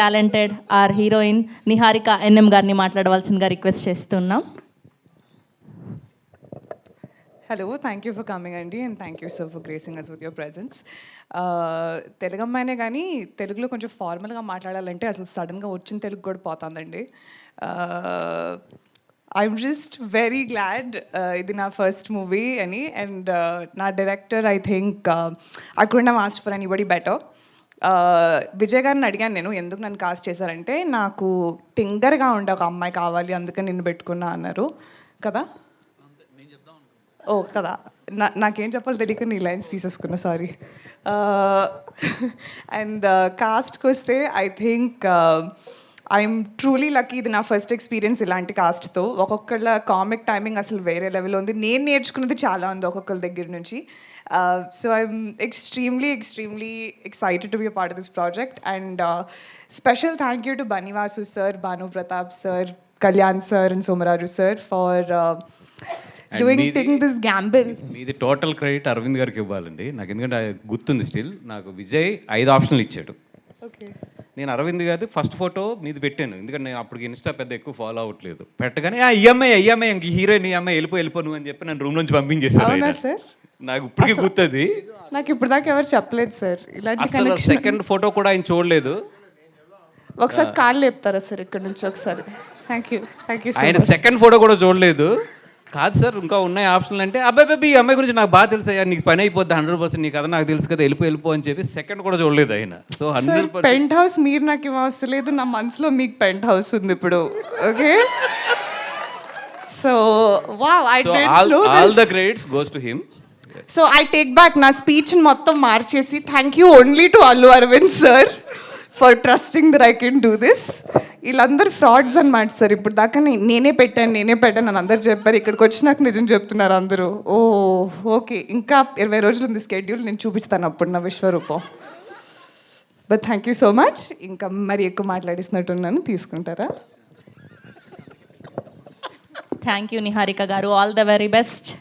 Talented are heroine Niharika NM గారిని మాట్లాడవలసిందిగా request చేస్తున్నాం. Hello, thank you for coming, Andy, and thank you, sir, for gracing us with your presence. Telugu అమ్మాయినే కానీ తెలుగులో కొంచెం ఫార్మల్గా మాట్లాడాలంటే అసలు సడన్గా వచ్చిన తెలుగు కూడా పోతుందండి. ఐఎమ్ జస్ట్ వెరీ గ్లాడ్ ఇది నా ఫస్ట్ మూవీ అని. అండ్ నా director I think I couldn't have asked for anybody better. Vijay గారిని అడిగాను నేను ఎందుకు నన్ను కాస్ట్ చేశారంటే నాకు టింగర్గా ఉండే ఒక అమ్మాయి కావాలి అందుకని నిన్ను పెట్టుకున్నా అన్నారు కదా. ఓ కదా, నాకేం చెప్పాలో తెలియక నీ లైన్స్ తీసేసుకున్నా, సారీ. అండ్ కాస్ట్కి వస్తే I think I'm truly lucky. ఇది నా ఫస్ట్ ఎక్స్పీరియన్స్ ఇలాంటి కాస్ట్తో. ఒక్కొక్కళ్ళ కామిక్ టైమింగ్ అసలు వేరే లెవెల్లో ఉంది. నేను నేర్చుకున్నది చాలా ఉంది ఒక్కొక్కరి దగ్గర నుంచి. So I'm extremely excited to be a part of this project. And special thank you to Bunny Vasu sir, Bhanu Pratap sir, Kalyan sir and Somaraju sir for taking this gamble. మీది టోటల్ క్రెడిట్ అరవింద్ గారికి ఇవ్వాలండి నాకు, ఎందుకంటే గుర్తుంది స్టిల్. నాకు విజయ్ 5 ఆప్షన్లు ఇచ్చాడు. ఓకే, నేను అరవింద్ గారి ఫస్ట్ ఫోటో మీది పెట్టాను, ఎందుకంటే నేను అప్పటికి ఇన్స్టా పెద్ద ఎక్కువ ఫాలో అవ్వట్లేదు. పెట్టగానే ఈఎంఐ ఇంక హీరోయిన్ ఈఎంఐ వెళ్ళిపో నువ్వు అని చెప్పి నన్ను రూమ్ నుంచి పంపించేశారు. సార్ నాకు ఇప్పటికీ గుర్తుంది. నాకు ఇప్పుడు దాకా ఎవరు చెప్పలేదు సార్ ఇలాంటి. అసలు సెకండ్ ఫోటో కూడా ఆయన చూడలేదు. ఒకసారి కాళ్ళు లేపుతారా సార్ ఇక్కడ నుంచి ఒకసారి? థ్యాంక్ యూ ఆయన సెకండ్ ఫోటో కూడా చూడలేదు. కాదు సార్ ఇంకా ఉన్నాయి ఆప్షన్లు అంటే, అబ్బాయి ఈ అమ్మాయి గురించి నాకు బాగా తెలుసు అయ్యా, నీకు పని అయిపోద్ది 100%, నీకు కదా నాకు తెలుసు కదా, వెళ్ళిపో అని చెప్పి సెకండ్ కూడా చూడలేదు ఆయన. సో 100% పెంట్ హౌస్ మీరు నాకు ఏం అవసరం లేదు, నా మనసులో మీకు పెంట్ హౌస్ ఉంది ఇప్పుడు. Okay, so wow, I did know this. All the credits goes to him. So I take back నా స్పీచ్ మొత్తం మార్చేసి thank you only to Allu Aravind sir for trusting that I can do this. వీళ్ళందరూ frauds అనమాట sir. ఇప్పుడు దాకా నేనే పెట్టాను అని అందరు చెప్పారు. ఇక్కడికి వచ్చినాక నిజం చెప్తున్నారు అందరూ. ఓ ఓకే, ఇంకా 20 రోజులు ఉంది స్కెడ్యూల్, నేను చూపిస్తాను అప్పుడు నా విశ్వరూపం. But thank you so much. ఇంకా మరి ఎక్కువ మాట్లాడిస్తున్నట్టున్నాను, తీసుకుంటారా? థ్యాంక్ యూ నిహారిక గారు, ఆల్ ద వెరీ బెస్ట్.